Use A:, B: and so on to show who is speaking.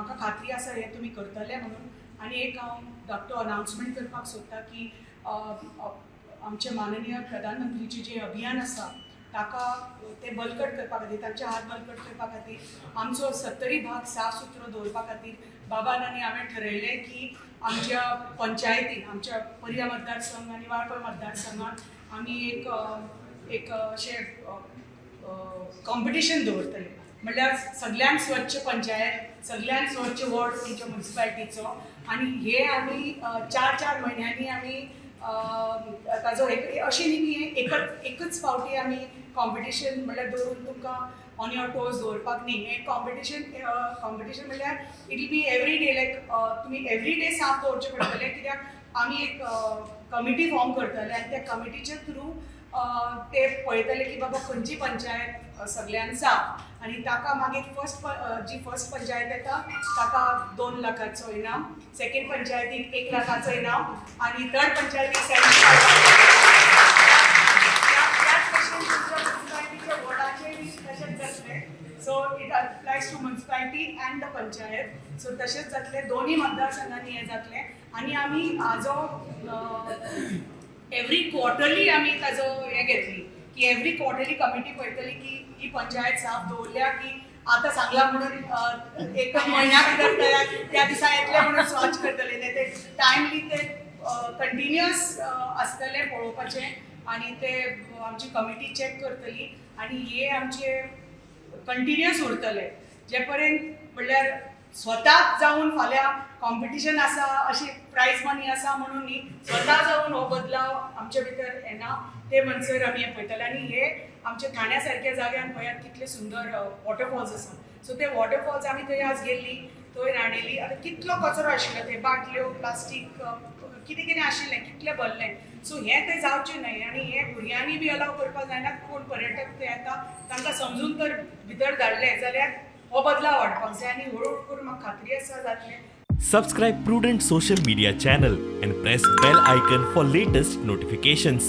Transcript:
A: म्हाका खात्री आसा हे तुमी करतले म्हणून आनी एक हांव धाकटो अनाउन्समेंट करपाक सोदतां की आमचे माननीय प्रधानमंत्रीचे जे अभियान आसा ताका ते बलकट करपा खातीर तांचे हात बलकट करपा खातीर आमचो 70 भाग साफ सुथरो दवरपा खातीर बाबान आनी हांवें ठरयलें की आमच्या पंचायतीन आमच्या पर्या मतदारसंघ आनी वाळपय मतदारसंघात आमी एक अशें कॉम्पिटिशन दवरतले म्हणल्यार सगळ्यांत स्वच्छ पंचायत सगळ्यांत स्वच्छ वॉर्ड तेंच्या म्युनिसिपालिटीचो आनी हे आमी 4-4 म्हयन्यांनी आमी ताजो अशी न्ही की एकच फावटी आमी कॉम्पिटिशन म्हणल्यार दवरून तुमकां ऑन युअर टोज दवरपाक न्ही हे कॉम्पिटिशन म्हणल्यार it will be every day like तुमी एवरी डे साफ दवरचें पडटलें कित्याक आमी एक कमिटी फॉर्म करतले आनी त्या कमिटीच्या थ्रू ते पळयतले की बाबा खंयची पंचायत सगळ्यान साफ आनी ताका मागीर जी फर्स्ट पंचायत येता ताका 2 लाखाचो इनाम सेकेंड पंचायतीक 1 लाखाचो इनाम आनी थर्ड पंचायतीक 75,000 so it applies to municipality and the panchayat so तशेंच जातले दोन्ही मतदारसंघांनी हे जातले आनी आमी हाजो एवरी क्वॉर्टरली आमी ताजो हे घेतली की एवरी क्वॉर्टरली कमिटी पळयतली की ही पंचायत साफ दवरल्या की आतां सांगला म्हणून एक म्हयन्या भितर त्या दिसा येतले म्हणून स्वच्छ करतले ते टायमली ते कंटिन्युअस आसतले पळोवपाचें आनी ते आमची कमिटी चॅक करतली आनी हे आमचे कंटिन्युअस उरतले जे पर्यंत म्हणल्यार स्वताच जावन फाल्यां कॉम्पिटिशन आसा अशी प्रायज मनी आसा म्हणून न्ही स्वता जावन हो बदलाव आमचे भितर येना ते म्हणसर आमी हे पळयतले आनी हे आमचे ठाण्या सारक्या जाग्यान पळयात कितले सुंदर वॉटरफॉल्स आसा सो ते वॉटरफॉल्स आमी थंय आज गेल्ली थंय रांडेली आतां कितलो कचरो आशिल्लो थंय बाटल्यो प्लास्टीक कितें कितें आशिल्लें कितलें भरलें सो हें थंय जावचें न्हय आनी हें भुरग्यांनी बी अलाव करपाक जायना कोण पर्यटक ते येता तांकां समजून तर भितर धाडले जाल्यार हो बदलाव हाडपाक जाय आनी हळू करून म्हाका खात्री आसा जातलें.
B: Subscribe Prudent social media channel and press bell icon for latest notifications.